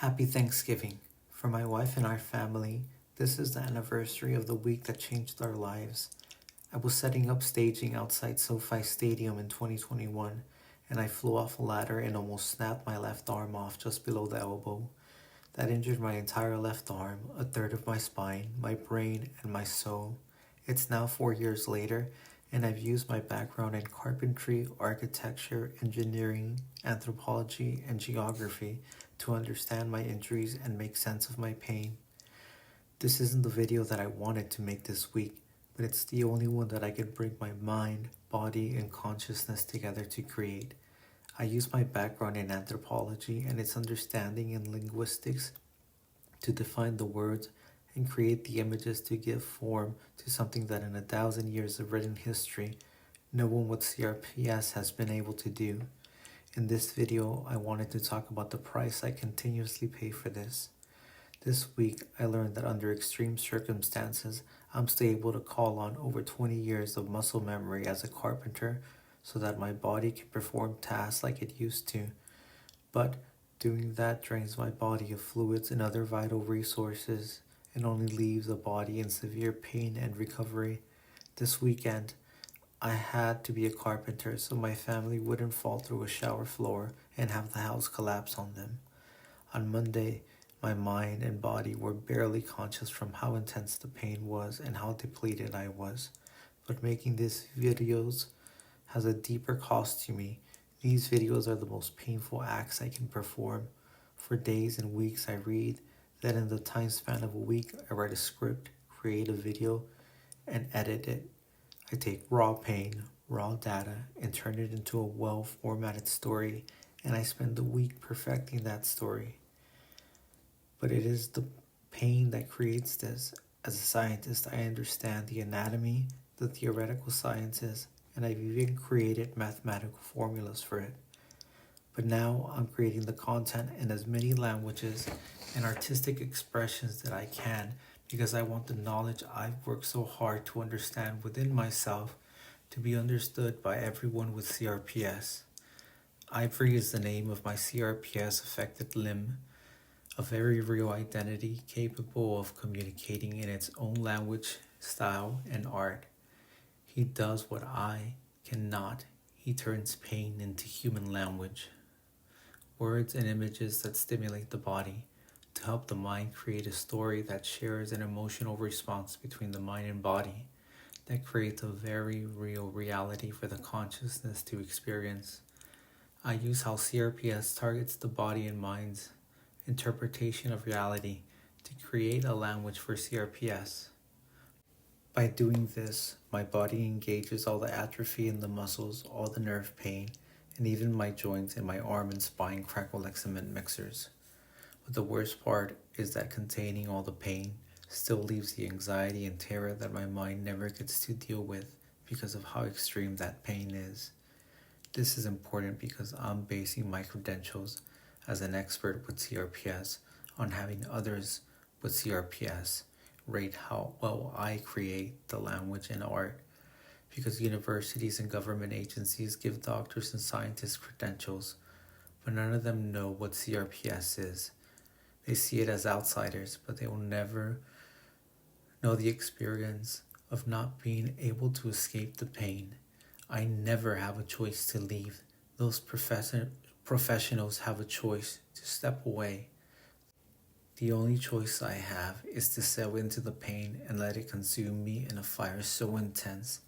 Happy Thanksgiving. For my wife and our family, this is the anniversary of the week that changed our lives. I was setting up staging outside SoFi Stadium in 2021, and I flew off a ladder and almost snapped my left arm off just below the elbow. That injured my entire left arm, a third of my spine, my brain, and my soul. It's now 4 years later, and I've used my background in carpentry, architecture, engineering, anthropology, and geography to understand my injuries and make sense of my pain. This isn't the video that I wanted to make this week, but it's the only one that I could bring my mind, body, and consciousness together to create. I use my background in anthropology and its understanding in linguistics to define the words and create the images to give form to something that in 1,000 years of written history, no one with CRPS has been able to do. In this video, I wanted to talk about the price I continuously pay for this. This week, I learned that under extreme circumstances, I'm still able to call on over 20 years of muscle memory as a carpenter so that my body can perform tasks like it used to. But doing that drains my body of fluids and other vital resources and only leaves the body in severe pain and recovery. This weekend, I had to be a carpenter so my family wouldn't fall through a shower floor and have the house collapse on them. On Monday, my mind and body were barely conscious from how intense the pain was and how depleted I was. But making these videos has a deeper cost to me. These videos are the most painful acts I can perform. For days and weeks I read, then in the time span of a week I write a script, create a video, and edit it. I take raw pain, raw data, and turn it into a well-formatted story, and I spend the week perfecting that story. But it is the pain that creates this. As a scientist, I understand the anatomy, the theoretical sciences, and I've even created mathematical formulas for it. But now I'm creating the content in as many languages and artistic expressions that I can because I want the knowledge I've worked so hard to understand within myself to be understood by everyone with CRPS. Ivory is the name of my CRPS affected limb, a very real identity capable of communicating in its own language, style, and art. He does what I cannot. He turns pain into human language. Words and images that stimulate the body to help the mind create a story that shares an emotional response between the mind and body that creates a very real reality for the consciousness to experience. I use how CRPS targets the body and mind's interpretation of reality to create a language for CRPS. By doing this, my body engages all the atrophy in the muscles, all the nerve pain, and even my joints in my arm and spine crackle like cement mixers. But the worst part is that containing all the pain still leaves the anxiety and terror that my mind never gets to deal with because of how extreme that pain is. This is important because I'm basing my credentials as an expert with CRPS on having others with CRPS rate how well I create the language and art, because universities and government agencies give doctors and scientists credentials, but none of them know what CRPS is. They see it as outsiders, but they will never know the experience of not being able to escape the pain. I never have a choice to leave. Those professionals have a choice to step away. The only choice I have is to sail into the pain and let it consume me in a fire so intense